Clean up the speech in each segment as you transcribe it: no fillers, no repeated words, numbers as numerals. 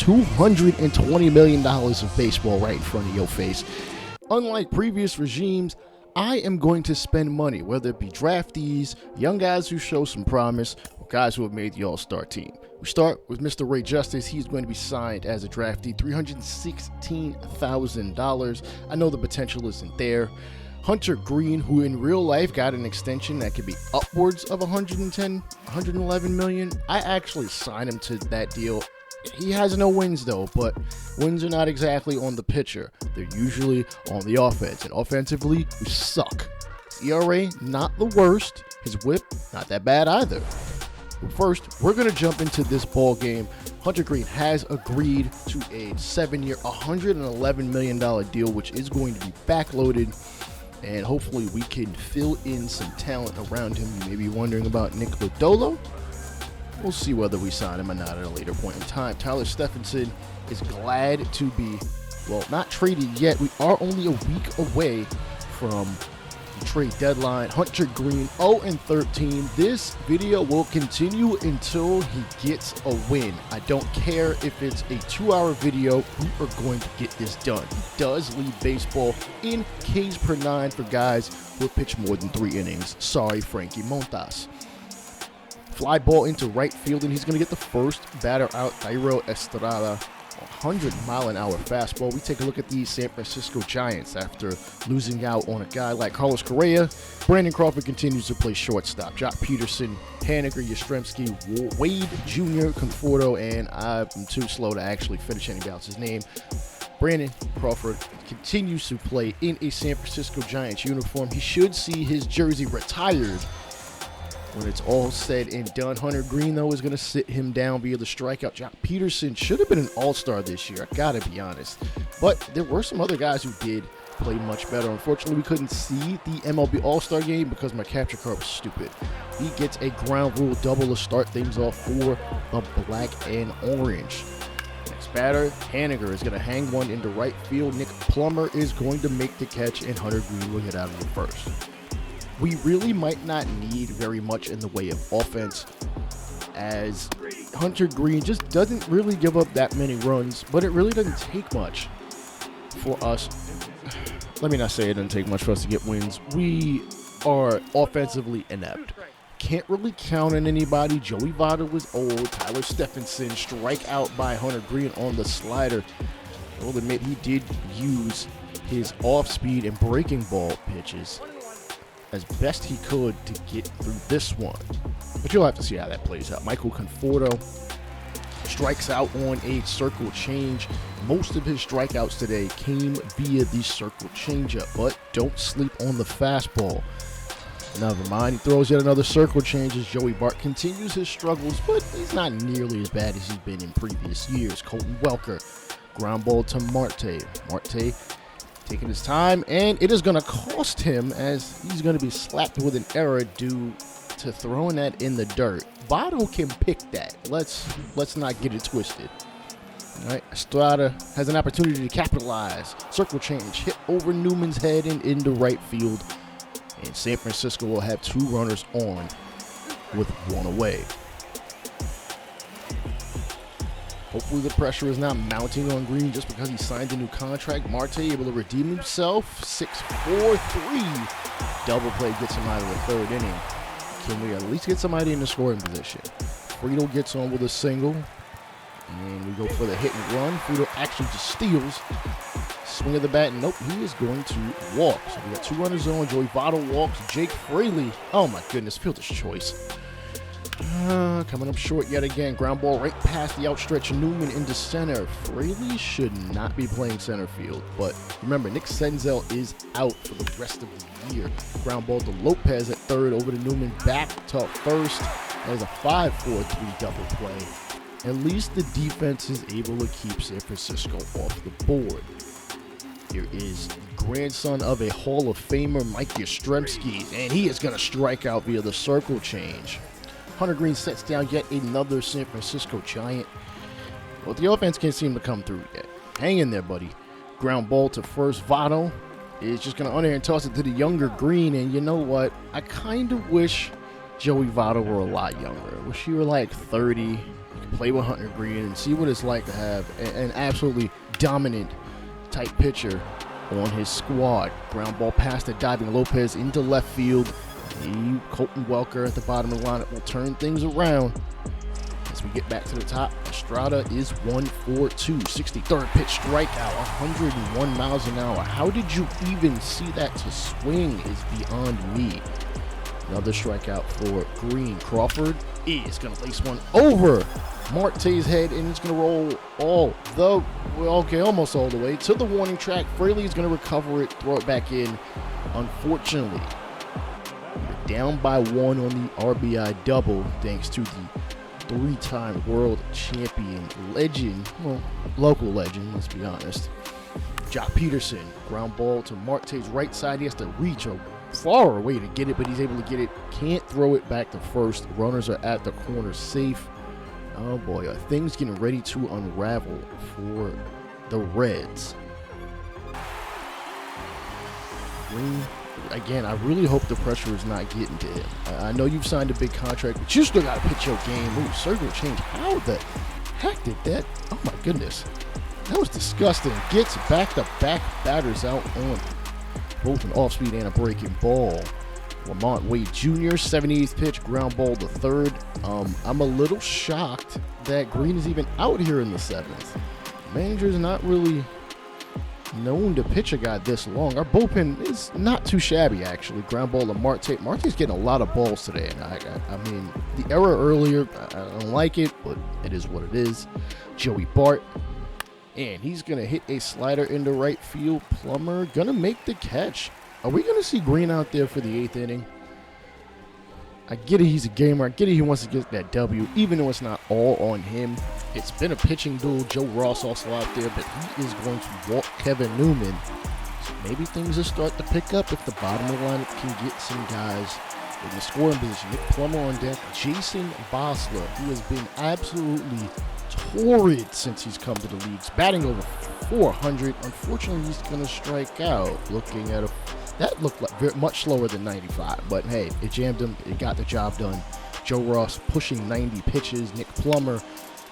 $220 million of baseball right in front of your face. Unlike previous regimes, I am going to spend money, whether it be draftees, young guys who show some promise, or guys who have made the All-Star team. We start with Mr. Ray Justice. He's going to be signed as a draftee, $316,000. I know the potential isn't there. Hunter Greene, who in real life got an extension that could be upwards of 110, 111 million. I actually signed him to that deal. He has no wins though, but wins are not exactly on the pitcher. They're usually on the offense, and offensively, we suck. His ERA, not the worst. His whip, not that bad either. But first, we're going to jump into this ball game. Hunter Greene has agreed to a 7-year, $111 million deal, which is going to be backloaded. And hopefully we can fill in some talent around him. You may be wondering about Nick Lodolo. We'll see whether we sign him or not at a later point in time. Tyler Stephenson is glad to be, well, not traded yet. We are only a week away from the trade deadline. Hunter Greene 0-13. This video will continue until he gets a win. I don't care if it's a 2-hour video. We are going to get this done. He does lead baseball in Ks per 9 for guys who have pitched more than 3 innings. Sorry, Frankie Montas. Fly ball into right field, and he's going to get the first batter out. Thairo Estrada, 100-mile-an-hour fastball. We take a look at the San Francisco Giants after losing out on a guy like Carlos Correa. Brandon Crawford continues to play shortstop. Jock Peterson, Haniger, Yastrzemski, Wade Jr., Conforto, and I'm too slow to actually finish anybody else's name. Brandon Crawford continues to play in a San Francisco Giants uniform. He should see his jersey retired when it's all said and done. Hunter Greene, though, is going to sit him down via the strikeout. Jock Peterson should have been an all-star this year, I got to be honest. But there were some other guys who did play much better. Unfortunately, we couldn't see the MLB All-Star game because my capture card was stupid. He gets a ground rule double to start things off for the black and orange. Next batter, Haniger is going to hang one into right field. Nick Plummer is going to make the catch, and Hunter Greene will hit out of the first. We really might not need very much in the way of offense, as Hunter Greene just doesn't really give up that many runs, but it really doesn't take much for us. Let me not say it doesn't take much for us to get wins. We are offensively inept. Can't really count on anybody. Joey Votto was old. Tyler Stephenson strike out by Hunter Greene on the slider. I will admit he did use his off-speed and breaking ball pitches as best he could to get through this one. But you'll have to see how that plays out. Michael Conforto strikes out on a circle change. Most of his strikeouts today came via the circle changeup, but don't sleep on the fastball. Never mind, he throws yet another circle change as Joey Bart continues his struggles, but he's not nearly as bad as he's been in previous years. Colton Welker, ground ball to Marte. Marte taking his time, and it is going to cost him as he's going to be slapped with an error due to throwing that in the dirt. Votto can pick that. Let's not get it twisted. All right, Estrada has an opportunity to capitalize. Circle change hit over Newman's head and into right field, and San Francisco will have 2 runners on with 1 away. Hopefully the pressure is not mounting on Greene just because he signed a new contract. Marte able to redeem himself. 6-4-3. Double play gets him out of the 3rd inning. Can we at least get somebody in the scoring position? Friedel gets on with a single. And we go for the hit and run. Friedel actually just steals. Swing of the bat. Nope, he is going to walk. So we got 2 runners on. Joey Votto walks. Jake Fraley. Oh my goodness, fielder's choice. Coming up short yet again. Ground ball right past the outstretched Newman into center. Fraley should not be playing center field. But remember, Nick Senzel is out for the rest of the year. Ground ball to Lopez at 3rd, over to Newman, back to 1st. There's a 5-4-3 double play. At least the defense is able to keep San Francisco off the board. Here is grandson of a Hall of Famer, Mike Yastrzemski, and he is going to strike out via the circle change. Hunter Greene sets down yet another San Francisco Giant. Well, the offense can't seem to come through yet. Hang in there, buddy. Ground ball to first. Votto is just going to under and toss it to the younger Greene. And you know what? I kind of wish Joey Votto were a lot younger. I wish he were like 30. You can play with Hunter Greene and see what it's like to have an absolutely dominant type pitcher on his squad. Ground ball past the diving Lopez into left field. Colton Welker at the bottom of the lineup will turn things around. As we get back to the top, Estrada is 1 for 2. 63rd pitch strikeout, 101 miles an hour. How did you even see that to swing is beyond me. Another strikeout for Greene. Crawford is going to lace one over Marte's head, and it's going to roll almost all the way to the warning track. Fraley is going to recover it, throw it back in. Unfortunately, we're down by 1 on the RBI double, thanks to the 3-time world champion legend, local legend, let's be honest, Jock Peterson. Ground ball to Marte's right side. He has to reach a far away to get it, but he's able to get it. Can't throw it back to first. Runners are at the corner safe. Oh boy, are things getting ready to unravel for the Reds. Greene, again, I really hope the pressure is not getting to him. I know you've signed a big contract, but you still got to pitch your game. Ooh, circle change. How the heck did that? Oh my goodness. That was disgusting. Gets back-to-back batters out on both an off-speed and a breaking ball. Lamont Wade Jr., 78th pitch, ground ball to third. I'm a little shocked that Greene is even out here in the 7th. Manager's not really known to pitch a guy this long. Our bullpen is not too shabby, actually. Ground ball to Marte. Marte's getting a lot of balls today. And I mean, the error earlier, I don't like it, but it is what it is. Joey Bart. And he's going to hit a slider into right field. Plummer going to make the catch. Are we going to see Greene out there for the 8th inning? I get it, he's a gamer. I get it, he wants to get that W, even though it's not all on him. It's been a pitching duel. Joe Ross also out there, but he is going to walk Kevin Newman. So maybe things will start to pick up if the bottom of the lineup can get some guys in the scoring position. Nick Plummer on deck. Jason Bosler, who has been absolutely torrid since he's come to the leagues, batting over 400. Unfortunately, he's going to strike out. Looking at that looked like very much slower than 95, but hey, it jammed him. It got the job done. Joe Ross pushing 90 pitches. Nick Plummer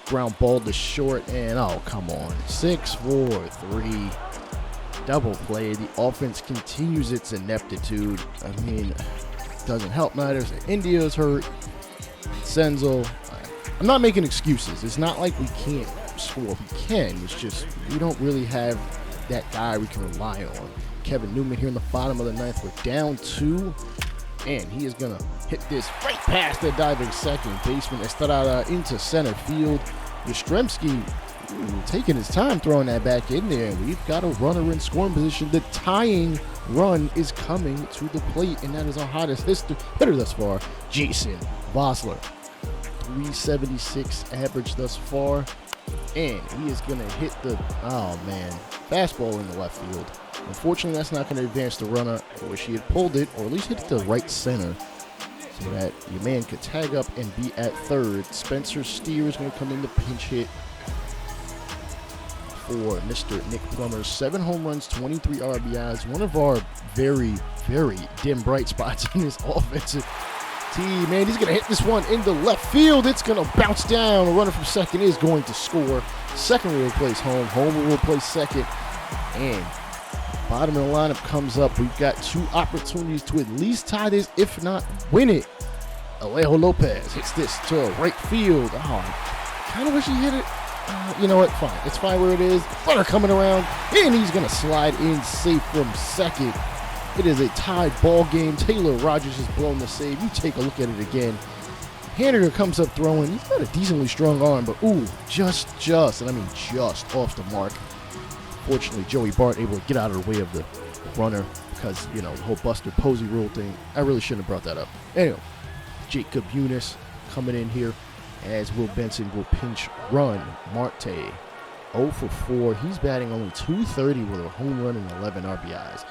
ground ball to short, and oh, come on. 6-4-3. Double play. The offense continues its ineptitude. I mean, doesn't help matters. India's hurt. Senzel. I'm not making excuses. It's not like we can't score. We can. It's just we don't really have that guy we can rely on. Kevin Newman here in the bottom of the 9th. We're down 2, and he is going to hit this right past the diving second baseman. Estrada into center field. Yastrzemski taking his time throwing that back in there. We've got a runner in scoring position. The tying run is coming to the plate, and that is our hottest hitter thus far, Jason Bosler. 376 average thus far, and he is going to hit the, fastball in the left field. Unfortunately, that's not going to advance the runner. I wish he had pulled it, or at least hit the right center, so that your man could tag up and be at third. Spencer Steer is going to come in the pinch hit for Mr. Nick Plummer. 7 home runs, 23 RBIs. One of our very, very dim bright spots in this offensive team. Man, he's going to hit this one into left field. It's going to bounce down. The runner from second is going to score. Second will replace home. Home will replace second. And bottom of the lineup comes up. We've got 2 opportunities to at least tie this, if not win it. Alejo Lopez hits this to right field. Oh, kind of wish he hit it. You know what? Fine. It's fine where it is. Runner coming around, and he's going to slide in safe from second. It is a tied ball game. Taylor Rogers has blown the save. You take a look at it again. Haniger comes up throwing. He's got a decently strong arm, but just, and I mean just off the mark. Fortunately, Joey Bart able to get out of the way of the runner because, the whole Buster Posey rule thing. I really shouldn't have brought that up. Anyway, Jacob Eunice coming in here as Will Benson will pinch run. Marte 0 for 4. He's batting only .230 with a home run and 11 RBIs.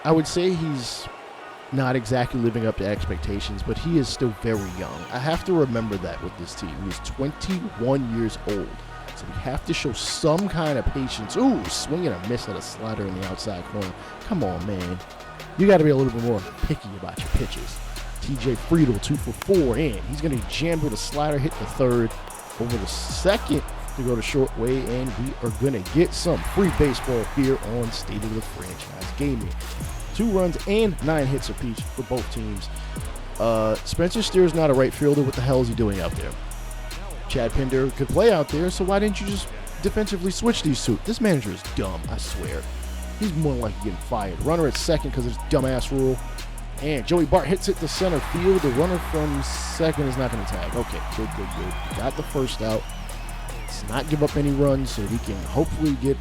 I would say he's not exactly living up to expectations, but he is still very young. I have to remember that with this team. He's 21 years old. So we have to show some kind of patience. Ooh, swing and a miss at a slider in the outside corner. Come on, man. You got to be a little bit more picky about your pitches. TJ Friedel, 2 for 4, and he's going to jam with a slider, hit the third, over the second to go to short way, and we are going to get some free baseball here on State of the Franchise Gaming. 2 runs and 9 hits apiece for both teams. Spencer Steer's not a right fielder. What the hell is he doing out there? Chad Pinder could play out there, so why didn't you just defensively switch these two? This manager is dumb, I swear. He's more than likely getting fired. Runner at second because of this dumbass rule. And Joey Bart hits it to center field. The runner from second is not going to tag. Okay, good. Got the first out. Let's not give up any runs so we can hopefully get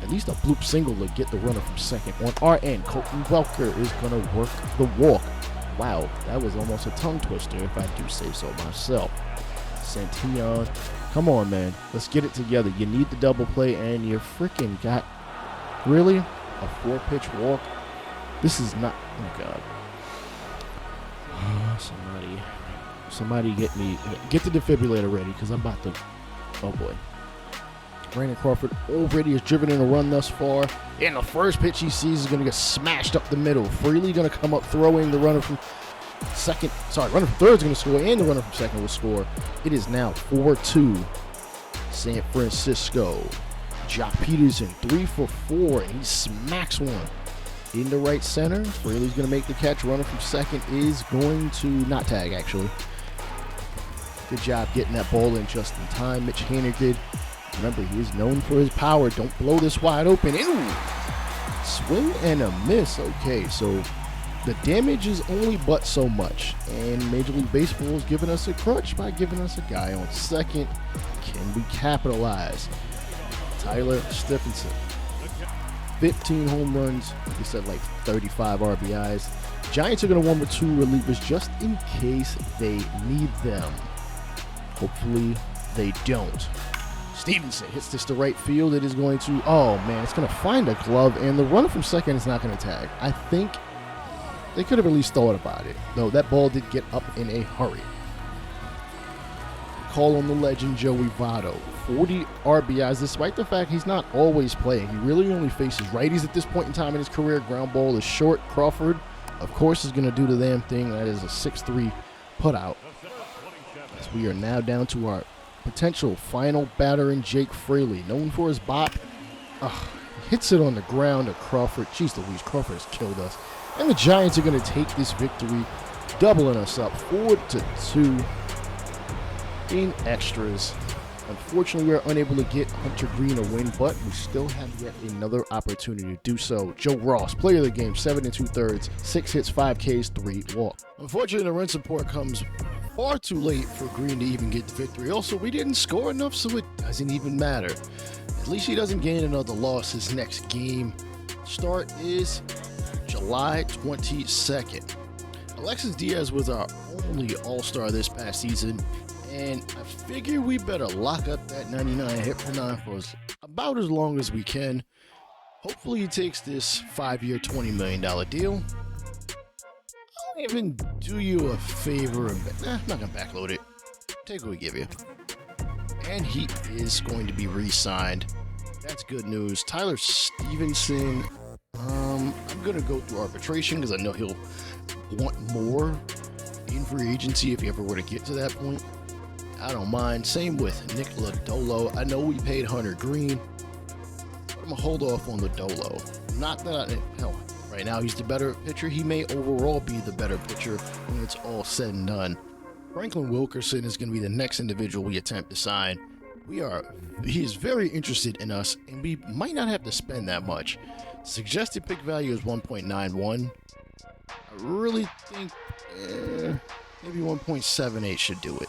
at least a bloop single to get the runner from second. On our end, Colton Welker is going to work the walk. Wow, that was almost a tongue twister if I do say so myself. Santillan, come on, man. Let's get it together. You need the double play, and you freaking got, really? A 4-pitch walk? This is not, oh, God. Somebody get the defibrillator ready, because I'm about to, oh, boy. Brandon Crawford already has driven in a run thus far, and the first pitch he sees is going to get smashed up the middle. Freely going to come up throwing. The runner from runner from third is going to score, and the runner from second will score. It is now 4-2 San Francisco. Jock Peterson, 3 for 4, and he smacks one into right center. Freely's going to make the catch. Runner from second is going to not tag, actually. Good job getting that ball in just in time. Mitch Haniger. Remember, he is known for his power. Don't blow this wide open. Ooh, swing and a miss. Okay, so the damage is only but so much. And Major League Baseball is giving us a crutch by giving us a guy on second. Can we capitalize? Tyler Stephenson. 15 home runs. Like I said, like 35 RBIs. Giants are going to warm with 2 relievers just in case they need them. Hopefully they don't. Stevenson hits this to right field. It is going to, oh man, it's going to find a glove, and the runner from second is not going to tag. I think they could have at least thought about it, though that ball did get up in a hurry. Call on the legend Joey Votto. 40 RBIs, despite the fact he's not always playing. He really only faces righties at this point in time in his career. Ground ball is short. Crawford, of course, is going to do the damn thing. That is a 6-3 putout. As we are now down to our potential final batter in Jake Fraley, known for his bop. Hits it on the ground to Crawford. Jeez Louise, Crawford has killed us. And the Giants are going to take this victory, doubling us up 4-2 in extras. Unfortunately, we are unable to get Hunter Greene a win, but we still have yet another opportunity to do so. Joe Ross, player of the game, 7 2/3, 6 hits, 5 Ks, 3 walks. Unfortunately, the run support comes far too late for Greene to even get the victory. Also, we didn't score enough, so it doesn't even matter. At least he doesn't gain another loss his next game. Start is July 22nd. Alexis Diaz was our only all-star this past season, and I figure we better lock up that 99 hit per 9 for about as long as we can. Hopefully he takes this 5-year, $20 million deal. I'll even do you a favor and I'm not gonna backload it. Take what we give you. And he is going to be re-signed. That's good news. Tyler Stevenson, I'm gonna go through arbitration because I know he'll want more in free agency if he ever were to get to that point. I don't mind. Same with Nick Lodolo. I know we paid Hunter Greene, but I'm gonna hold off on Lodolo. Not that right now he's the better pitcher. He may overall be the better pitcher when it's all said and done. Franklin Wilkerson is going to be the next individual we attempt to sign. He is very interested in us, and we might not have to spend that much. Suggested pick value is 1.91. I really think maybe 1.78 should do it.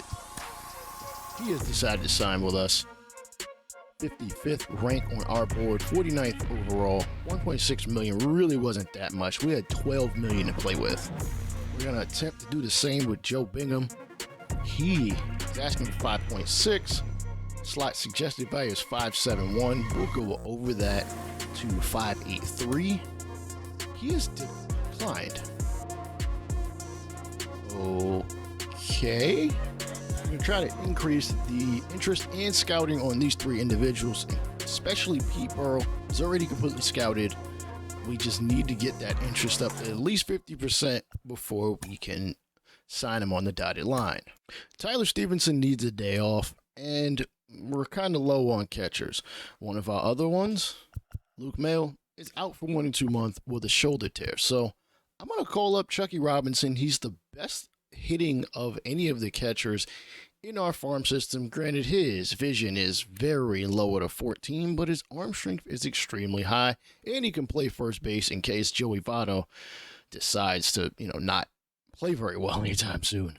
He has decided to sign with us. 55th rank on our board, 49th overall. 1.6 million really wasn't that much. We had 12 million to play with. We're going to attempt to do the same with Joe Bingham. He is asking for 5.6. Slot suggested value is 571. We'll go over that to 583. He is declined. Okay. I'm going to try to increase the interest and scouting on these 3 individuals, especially Pete Burrow. He's already completely scouted. We just need to get that interest up to at least 50% before we can sign him on the dotted line. Tyler Stevenson needs a day off, and we're kind of low on catchers. One of our other ones, Luke Mail, is out for 1 to 2 months with a shoulder tear. So I'm going to call up Chucky Robinson. He's the best hitting of any of the catchers in our farm system. Granted, his vision is very low at a 14, but his arm strength is extremely high, and he can play first base in case Joey Votto decides to, not play very well anytime soon.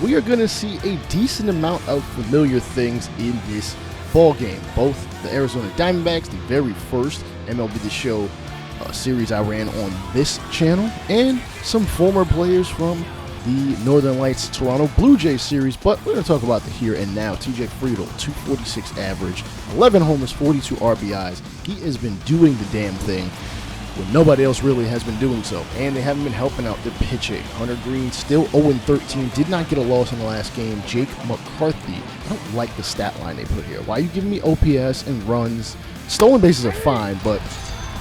We are going to see a decent amount of familiar things in this ball game. Both the Arizona Diamondbacks, the very first MLB The Show series I ran on this channel, and some former players from the Northern Lights Toronto Blue Jays series. But we're going to talk about the here and now. TJ Friedl, 246 average, 11 homers, 42 RBIs. He has been doing the damn thing when nobody else really has been doing so, and they haven't been helping out the pitching. Hunter Greene still 0-13, did not get a loss in the last game. Jake McCarthy, I don't like the stat line they put here. Why are you giving me OPS and runs? Stolen bases are fine, but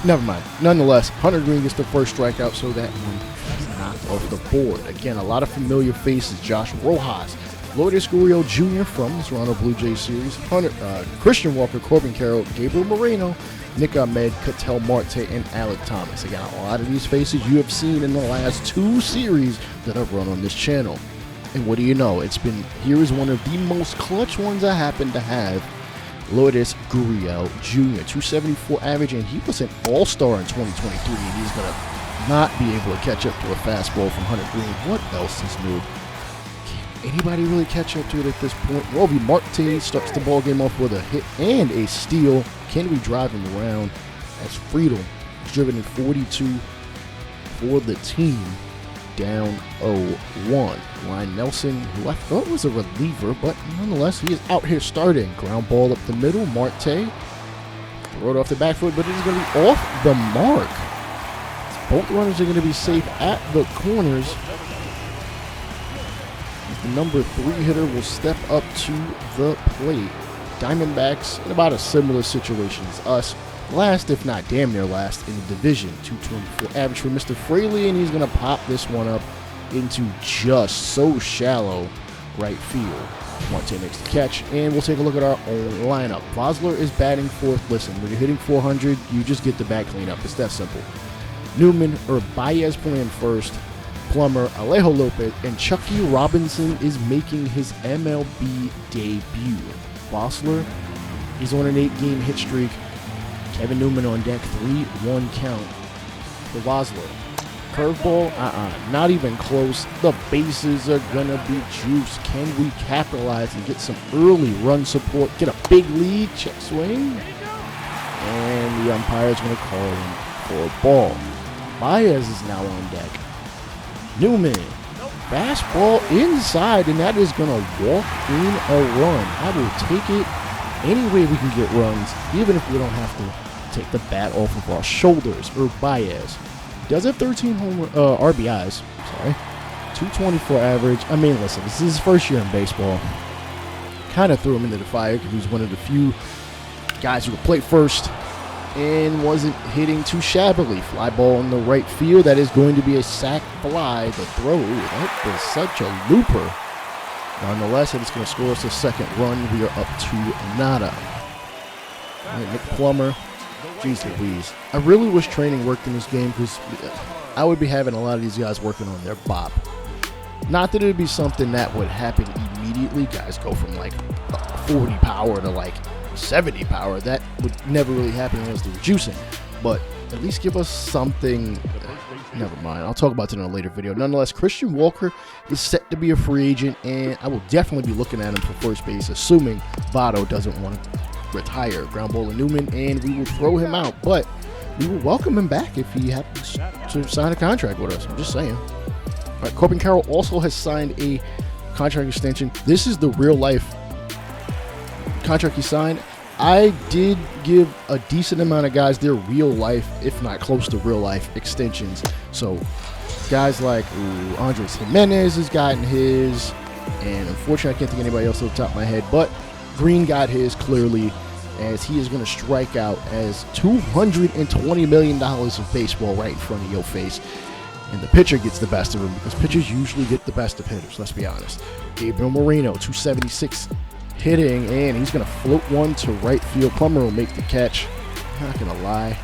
never mind. Nonetheless, Hunter Greene gets the first strikeout, so that one is knocked off the board. Again, a lot of familiar faces. Josh Rojas, Lloyd Escurial Jr. from the Toronto Blue Jays series, Christian Walker, Corbin Carroll, Gabriel Moreno, Nick Ahmed, Ketel Marte, and Alec Thomas. Again, a lot of these faces you have seen in the last 2 series that I've run on this channel. And what do you know? Here is one of the most clutch ones I happen to have. Lourdes Gurriel Jr., 274 average, and he was an all-star in 2023, and he's going to not be able to catch up to a fastball from Hunter Greene. What else is new? Can anybody really catch up to it at this point? Roby Marte starts the ball game off with a hit and a steal. Can we drive him around? As Friedl is driven in 42 for the team, down 0-1. Ryan Nelson, who I thought was a reliever, but nonetheless, he is out here starting. Ground ball up the middle. Marte throw it off the back foot, but it is going to be off the mark. Both runners are going to be safe at the corners. The number 3 hitter will step up to the plate. Diamondbacks in about a similar situation as us. Last, if not damn near last, in the division. 224 average for Mr. Fraley, and he's going to pop this one up into just so shallow right field. Marte makes the catch, and we'll take a look at our own lineup. Vosler is batting 4th. Listen, when you're hitting 400, you just get the bat cleanup. It's that simple. Newman or Baez playing first. Plummer, Alejo Lopez, and Chucky Robinson is making his MLB debut. Vosler is on an 8-game hit streak. Kevin Newman on deck, 3-1 count for Vosler. Curveball, not even close. The bases are gonna be juiced. Can we capitalize and get some early run support? Get a big lead, check swing. And the umpire's gonna call him for a ball. Baez is now on deck. Newman, fastball inside, and that is going to walk in a run. I will take it any way we can get runs, even if we don't have to take the bat off of our shoulders. Or Baez does have 13 RBIs, 224 average. I mean, listen, this is his first year in baseball. Kind of threw him into the fire because he was one of the few guys who could play first and wasn't hitting too shabbily. Fly ball in the right field. That is going to be a sac fly. The throw, that is such a looper. Nonetheless, it's going to score us a second run. We are up to nada. All right, Nick Plummer. Jeez Louise. I really wish training worked in this game because I would be having a lot of these guys working on their bop. Not that it would be something that would happen immediately. Guys go from like 40 power to like 70 power. That would never really happen unless they were juicing, but at least give us something. Never mind, I'll talk about it in a later video. Nonetheless, Christian Walker is set to be a free agent, and I will definitely be looking at him for first base, assuming Votto doesn't want to retire. Ground ball to Newman, and we will throw him out, but we will welcome him back if he happens to sign a contract with us. I'm just saying. All right, Corbin Carroll also has signed a contract extension. This is the real life contract he signed. I did give a decent amount of guys their real life, if not close to real life, extensions. So guys like Andres Jimenez has gotten his, and unfortunately I can't think of anybody else off the top of my head, but Greene got his clearly, as he is going to strike out as $220 million of baseball right in front of your face. And the pitcher gets the best of him because pitchers usually get the best of hitters, let's be honest. Gabriel Moreno, 276 hitting, and he's going to float one to right field. Plummer will make the catch. I'm not going to lie.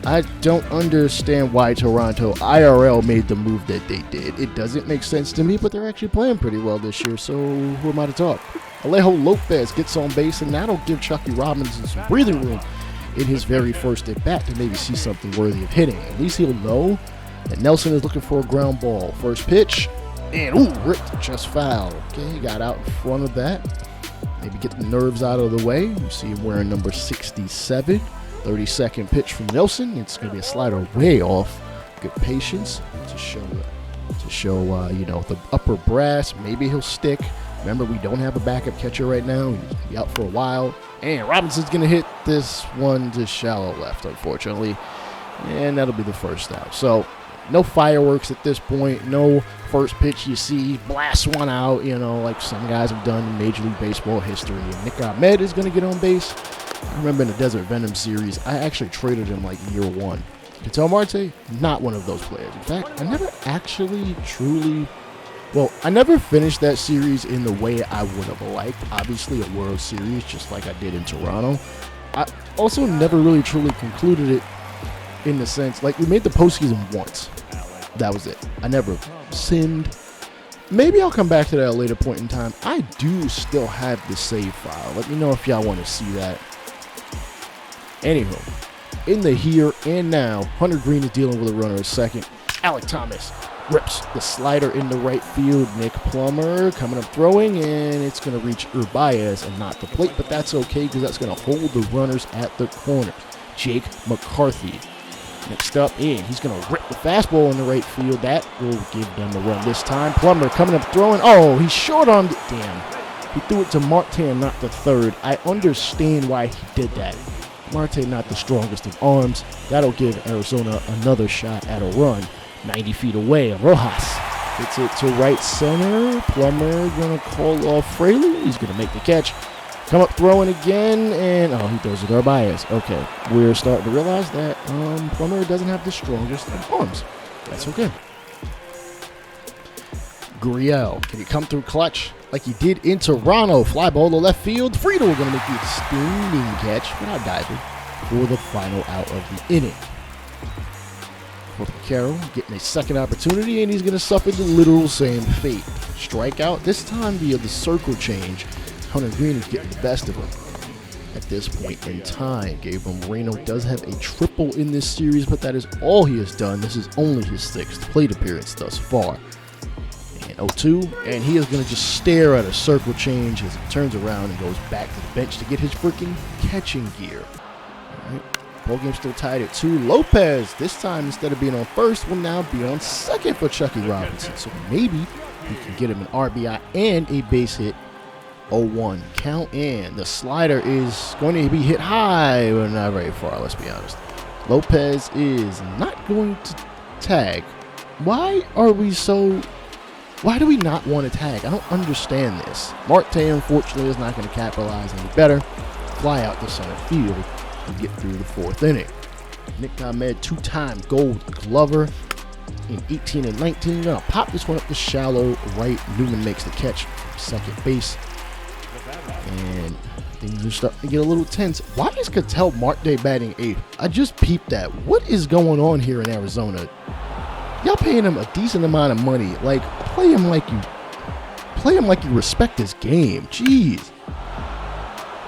I don't understand why Toronto IRL made the move that they did. It doesn't make sense to me, but they're actually playing pretty well this year, so who am I to talk? Alejo Lopez gets on base, and that'll give Chucky Robinson some breathing room in his very first at-bat to maybe see something worthy of hitting. At least he'll know that Nelson is looking for a ground ball. First pitch, and ooh, ripped, just foul. Okay, he got out in front of that. Maybe get the nerves out of the way. You see him wearing number 67. 32nd pitch from Nelson. It's going to be a slider way off. Good patience to show the upper brass. Maybe he'll stick. Remember, we don't have a backup catcher right now. He's going to be out for a while. And Robinson's going to hit this one to shallow left, unfortunately. And that'll be the first out. So, no fireworks at this point. No first pitch you see, blast one out, like some guys have done in Major League Baseball history. And Nick Ahmed is going to get on base. I remember in the Desert Venom series, I actually traded him like year one. Ketel Marte, not one of those players. In fact, I never actually I never finished that series in the way I would have liked. Obviously, a World Series, just like I did in Toronto. I also never really truly concluded it in the sense, like, we made the postseason once. That was it. I never sinned. Maybe I'll come back to that at a later point in time. I do still have the save file. Let me know if y'all want to see that. Anywho, in the here and now, Hunter Greene is dealing with a runner at second. Alec Thomas rips the slider in the right field. Nick Plummer coming up throwing, and it's going to reach Urbaez and not the plate, but that's okay because that's going to hold the runners at the corners. Jake McCarthy next up in. He's going to rip the fastball in the right field. That will give them a run this time. Plummer coming up throwing. Oh, he's short on it. Damn. He threw it to Martin, not the third. I understand why he did that. Marte not the strongest of arms. That'll give Arizona another shot at a run. 90 feet away, Rojas gets it to right center. Plummer going to call off Fraley. He's going to make the catch. Come up throwing again, and he throws it to Urbaez. Okay, we're starting to realize that Plummer doesn't have the strongest of arms. That's okay. Gurriel, can he come through clutch like he did in Toronto? Fly ball to left field. Friedel going to make the extending catch without diving for the final out of the inning. Carroll getting a second opportunity, and he's going to suffer the literal same fate. Strikeout, this time via the circle change. Hunter Greene is getting the best of him at this point in time. Gabriel Moreno does have a triple in this series, but that is all he has done. This is only his 6th plate appearance thus far. And 0-2, and he is going to just stare at a circle change as he turns around and goes back to the bench to get his freaking catching gear. All right. Ball game still tied at 2. Lopez, this time instead of being on first, will now be on second for Chucky Robinson. So maybe we can get him an RBI and a base hit. 0-1 count, and the slider is going to be hit high, but not very far, let's be honest. Lopez is not going to tag. Why do we not want to tag? I don't understand this. Marte, unfortunately, is not going to capitalize any better. Fly out to center field and get through the 4th inning. Nick Ahmed, 2-time Gold Glover in 18 and 19. Gonna pop this one up the shallow right. Newman makes the catch from second base. And things are starting to get a little tense. Why is Ketel Marte batting 8th? I just peeped that. What is going on here in Arizona? Y'all paying him a decent amount of money. Like, play him like you respect this game. Jeez.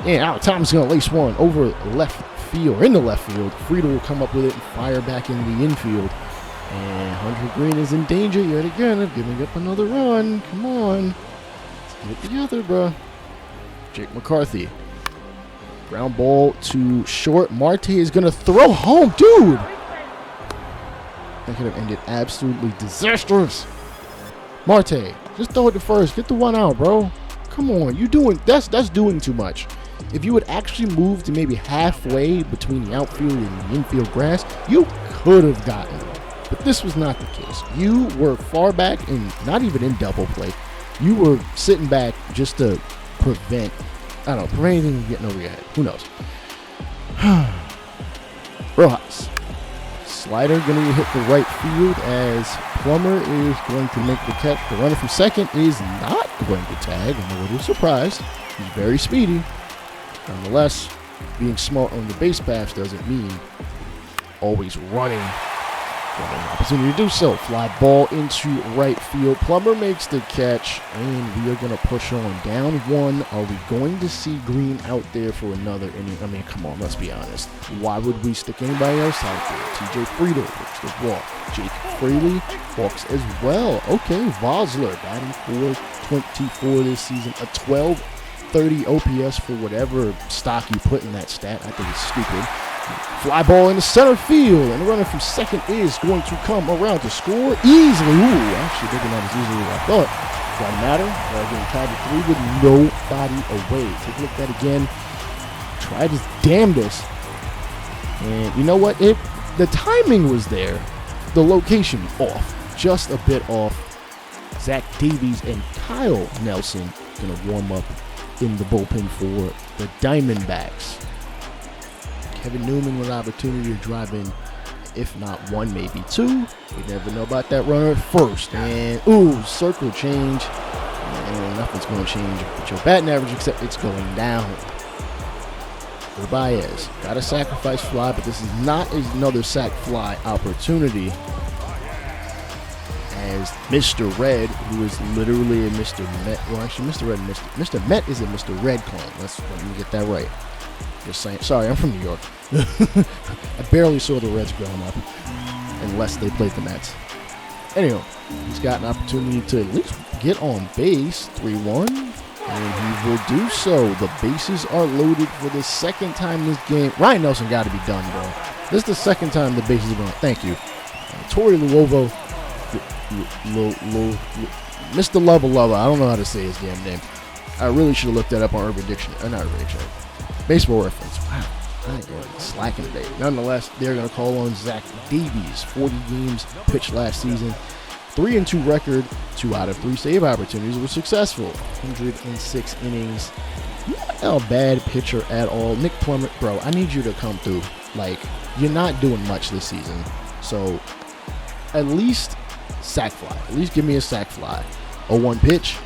And Alec Thomas is going to lace one over left field, in the left field. Friedel will come up with it and fire back into the infield. And Hunter Greene is in danger yet again of giving up another run. Come on. Let's get together, bro. Jake McCarthy. Ground ball to short. Marte is going to throw home. Dude! That could have ended absolutely disastrous. Marte, just throw it to first. Get the one out, bro. Come on. That's doing too much. If you would actually move to maybe halfway between the outfield and the infield grass, you could have gotten it. But this was not the case. You were far back and not even in double play. You were sitting back just to prevent anything from getting over your head. Who knows? Rojas Slider going to hit the right field as Plummer is going to make the catch. The runner from second is not going to tag. I'm a little surprised. He's very speedy. Nonetheless, being smart on the base paths doesn't mean always running. Got an opportunity to do so. Fly ball into right field. Plummer makes the catch, and we are going to push on. Down one. Are we going to see Greene out there for another inning? I mean, come on, let's be honest. Why would we stick anybody else out there? TJ Friedel works the walk. Jake Fraley walks as well. Okay, Vosler batting .424 this season. A 1230 OPS for whatever stock you put in that stat. I think it's stupid. Fly ball into center field, and the runner from second is going to come around to score easily. Ooh, actually thinking that as easily as I thought. Doesn't matter. We're getting tied to 3 with nobody away. Take a look at that again. Tried his damnedest. And you know what? The timing was there. The location off. Just a bit off. Zach Davies and Kyle Nelson going to warm up in the bullpen for the Diamondbacks. Kevin Newman with an opportunity to drive in, if not one, maybe two. You never know about that runner at first. And, ooh, circle change. And nothing's going to change with your batting average except it's going down. Baez got a sacrifice fly, but this is not another sac fly opportunity. As Mr. Red, who is literally a Mr. Met, well, actually, Mr. Red, Mr. Met is a Mr. Red clone. Let me get that right. Just saying. Sorry, I'm from New York. I barely saw the Reds growing up, unless they played the Mets. Anyway, he's got an opportunity to at least get on base, 3-1, and he will do so. The bases are loaded for the second time this game. Ryan Nelson got to be done, bro. This is the second time the bases are going. Thank you. Torey Luovo, Mr. Lover. I don't know how to say his damn name. I really should have looked that up on Urban Dictionary. Not Urban Dictionary. Baseball Reference. Wow. I am slacking today. Nonetheless, they're going to call on Zach Davies. 40 games pitched last season. 3-2 record. 2 out of 3 save opportunities were successful. 106 innings. Not a bad pitcher at all. Nick Plummer, bro, I need you to come through. Like, you're not doing much this season. So, at least sac fly. At least give me a sac fly. 0-1 pitch.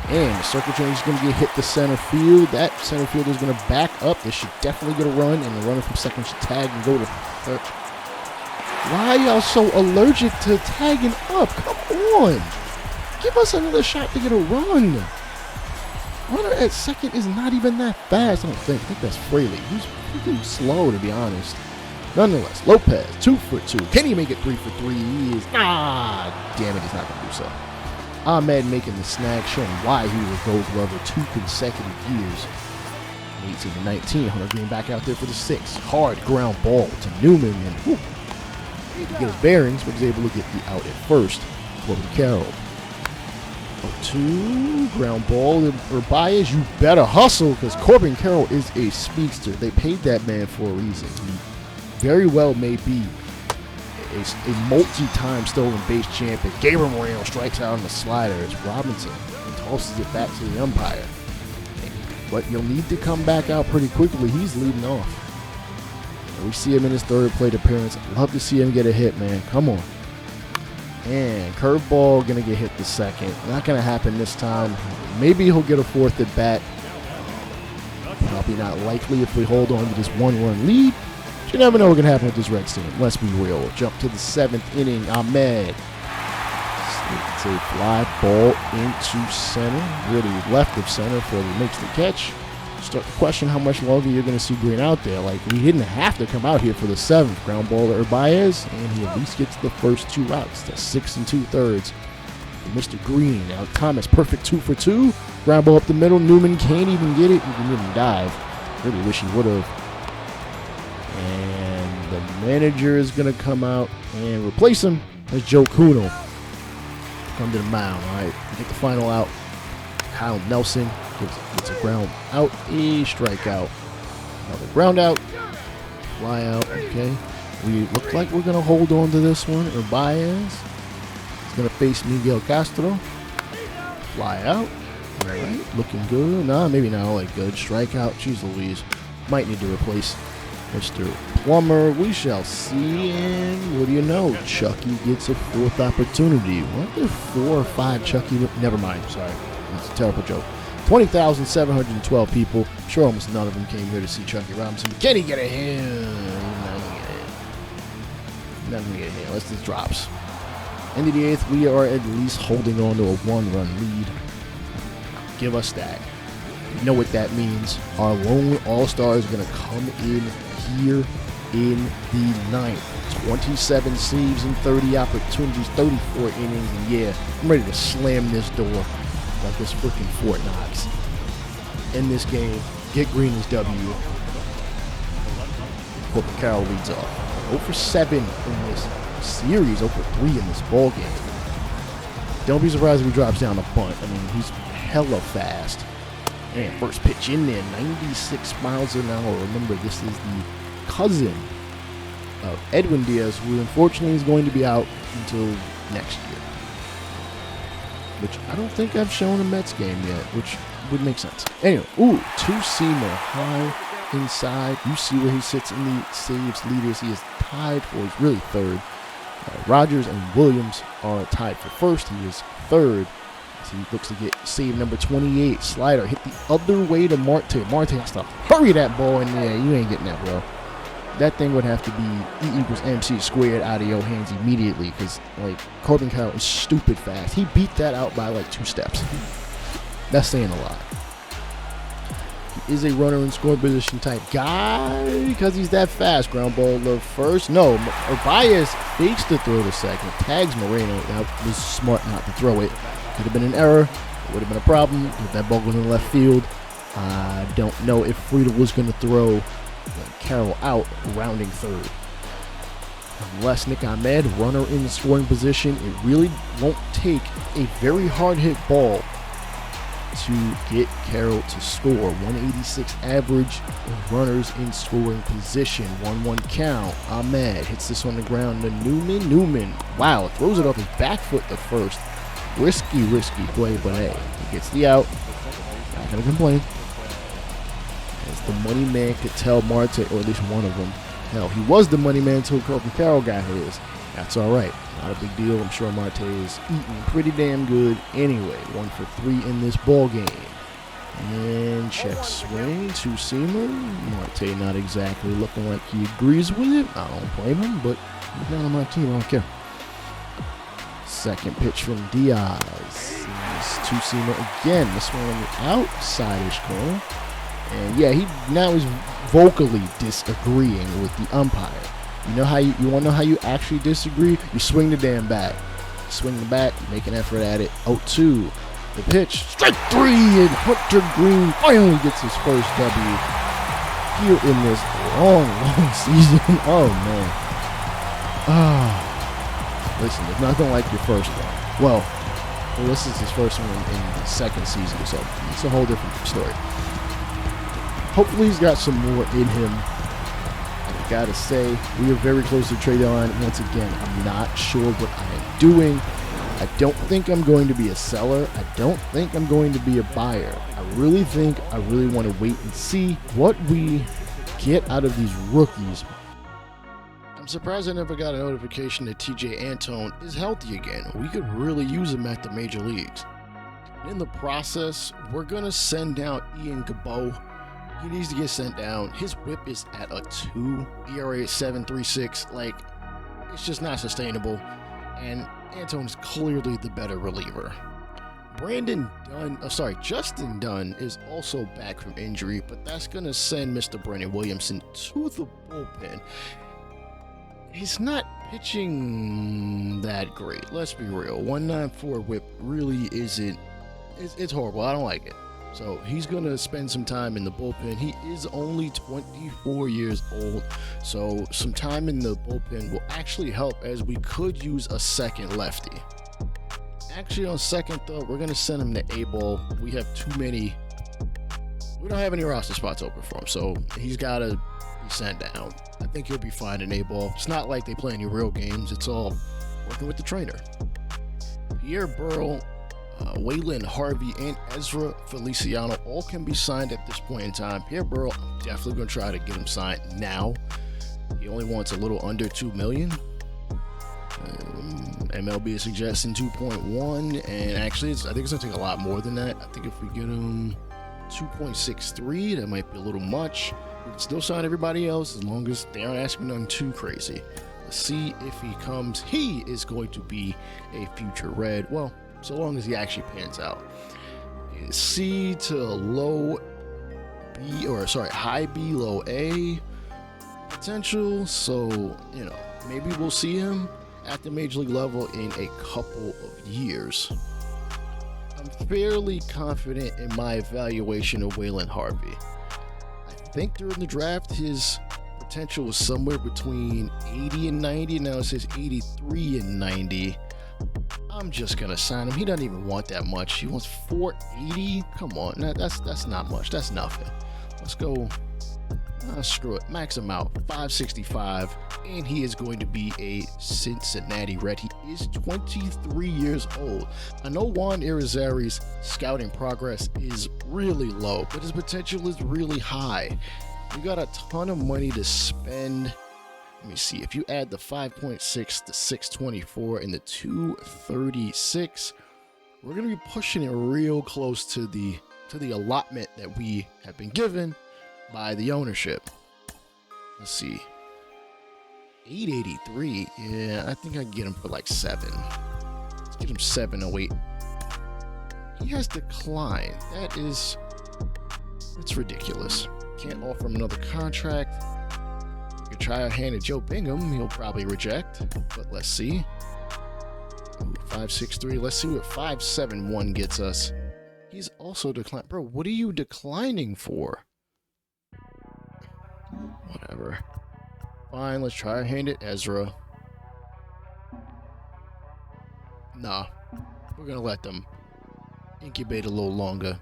And the circle change is going to get hit to center field. That center fielder is going to back up. They should definitely get a run, and the runner from second should tag and go to third. Why are y'all so allergic to tagging up? Come on. Give us another shot to get a run. Runner at second is not even that fast, I don't think. I think that's Fraley. He's pretty slow, to be honest. Nonetheless, Lopez, 2 for 2. Can he make it 3 for 3? He is. Damn it, he's not going to do so. Ahmed making the snag, showing why he was a Gold Glover 2 consecutive years. 18 to 19, Hunter Greene back out there for the 6th. Hard ground ball to Newman, and he didn't get his bearings, but was able to get the out at first. Corbin Carroll. 0-2, ground ball to Baez. You better hustle, because Corbin Carroll is a speedster. They paid that man for a reason. He very well may be a multi-time stolen base champion. Gabriel Moreno strikes out on the slider. It's Robinson and tosses it back to the umpire. But you'll need to come back out pretty quickly. He's leading off. And we see him in his 3rd plate appearance. Love to see him get a hit, man. Come on. And curveball going to get hit the 2nd. Not going to happen this time. Maybe he'll get a 4th at bat. Probably not likely if we hold on to this 1-run lead. You never know what's going to happen with this Reds team. Let's be real. Jump to the 7th inning. Ahmed. It's a fly ball into center. Really left of center for he makes the catch. Start to question how much longer you're going to see Greene out there. Like, we didn't have to come out here for the 7th. Ground ball to Baez, and he at least gets the first 2 outs. That's 6 2/3. Mr. Greene. Now Thomas, perfect 2 for 2. Ground ball up the middle. Newman can't even get it. He didn't even dive. Really wish he would have. And the manager is going to come out and replace him as Joe Kuno. Come to the mound. All right, get the final out. Kyle Nelson gets a ground out, a strikeout. Another ground out, fly out. Okay, we look like we're going to hold on to this one. Baez is going to face Miguel Castro. Fly out. All right, looking good. Nah, maybe not all that good. Strikeout. Jeez Louise. Might need to replace Mr. Plummer, we shall see. And what do you know? Chucky gets a 4th opportunity. Weren't there 4 or 5 Chucky? Never mind. Sorry. That's a terrible joke. 20,712 people. I'm sure almost none of them came here to see Chucky Robinson. Can he get a hit? Not gonna get a hit unless this drops. End of the 8th, we are at least holding on to a 1-run lead. Give us that. You know what that means. Our lone all-star is going to come in here in the 9th. 27 saves and 30 opportunities, 34 innings, and yeah, I'm ready to slam this door like this freaking Fort Knox. In this game, get Greene his W. Corbin Carroll leads off. 0 for 7 in this series, 0 for 3 in this ball game. Don't be surprised if he drops down a bunt. I mean, he's hella fast. And first pitch in there, 96 miles an hour. Remember, this is the cousin of Edwin Diaz, who unfortunately is going to be out until next year. Which I don't think I've shown a Mets game yet, which would make sense. Anyway, two-seamer high inside. You see where he sits in the saves leaders. He is tied for, he's really 3rd. Rogers and Williams are tied for 1st. He is 3rd. He looks to get save number 28. Slider hit the other way to Marte. Marte has to hurry that ball in there. You ain't getting that, bro. That thing would have to be E=MC squared out of your hands immediately because, like, Corbin Carroll is stupid fast. He beat that out by, like, 2 steps. That's saying a lot. He is a runner in scoring position type guy because he's that fast. Ground ball love first. No, Baez fakes the throw to second. Tags Moreno. That was smart not to throw it. Could have been an error. It would have been a problem if that ball was in the left field. I don't know if Friedel was going to throw Carroll out, rounding 3rd. Unless Nick Ahmed, runner in scoring position, it really won't take a very hard hit ball to get Carroll to score. 186 average, runners in scoring position. 1-1 count. Ahmed hits this on the ground to Newman. Wow, throws it off his back foot to first. Risky play, but hey, he gets the out. Not gonna complain. As the money man could tell Marte, or at least one of them. Hell, he was the money man until Corbin Carroll got his. That's all right. Not a big deal. I'm sure Marte is eating pretty damn good anyway. 1 for 3 in this ball game. And check swing, two-seamer. Marte not exactly looking like he agrees with it. I don't blame him, but he's not on my team. I don't care. Second pitch from Diaz. Two-seamer again. This one on the outside-ish corner. And yeah, he now is vocally disagreeing with the umpire. You know how you want to know how you actually disagree? You swing the damn bat. Swing the bat, make an effort at it. 0-2. The pitch, strike 3, and Hunter Greene finally gets his first W here in this long season. Oh man. Listen, there's nothing like your first one. Well, this is his first one in the second season, so it's a whole different story. Hopefully he's got some more in him. I gotta say, we are very close to trade deadline. Once again, I'm not sure what I am doing. I don't think I'm going to be a seller. I don't think I'm going to be a buyer. I really think I really want to wait and see what we get out of these rookies. I'm surprised I never got a notification that TJ Antone is healthy again. We could really use him at the major leagues. In the process, we're going to send down Ian Gabo. He needs to get sent down. His whip is at a 2, ERA is 7.36. Like, it's just not sustainable. And Antone is clearly the better reliever. Justin Dunn is also back from injury, but that's going to send Mr. Brandon Williamson to the bullpen. He's not pitching that great. Let's be real. 194 whip really isn't. It's horrible. I don't like it. So he's going to spend some time in the bullpen. He is only 24 years old, so some time in the bullpen will actually help, as we could use a second lefty. Actually, on second thought, we're going to send him to A-ball. We have too many. We don't have any roster spots open for him, so he's got to be sent down. I think he'll be fine in A-ball. It's not like they play any real games. It's all working with the trainer. Pierre Burrell, Waylon Harvey, and Ezra Feliciano all can be signed at this point in time. Pierre Burrell, I'm definitely going to try to get him signed now. He only wants a little under 2 million. MLB is suggesting 2.1, and actually, I think it's gonna take a lot more than that. I think if we get him 2.63, that might be a little much. We can still sign everybody else as long as they aren't asking nothing too crazy. Let's see if he comes. He is going to be a future Red. Well, so long as he actually pans out. C to low B, or sorry, high B, low A potential. So, you know, maybe we'll see him at the major league level in a couple of years. I'm fairly confident in my evaluation of Waylon Harvey. I think during the draft his potential was somewhere between 80 and 90. Now it says 83 and 90. I'm just gonna sign him. He doesn't even want that much. He wants 480. Come on, that's not much. That's nothing. Let's go. Screw it. Max him out. 565, and he is going to be a Cincinnati Red. He is 23 years old. I know Juan Irizarry's scouting progress is really low, but his potential is really high. You got a ton of money to spend. Let me see. If you add the 5.6, the 624, and the 236, we're going to be pushing it real close to the allotment that we have been given by the ownership. Let's see. 883. Yeah, I think I can get him for like 7. Let's get him 708. He has declined. That's ridiculous. Can't offer him another contract. You could try a hand at Joe Bingham. He'll probably reject, but let's see. Ooh, 563. Let's see what 571 gets us. He's also declined. Bro, what are you declining for? Whatever. Fine, let's try a hand at Ezra. Nah. We're gonna let them incubate a little longer.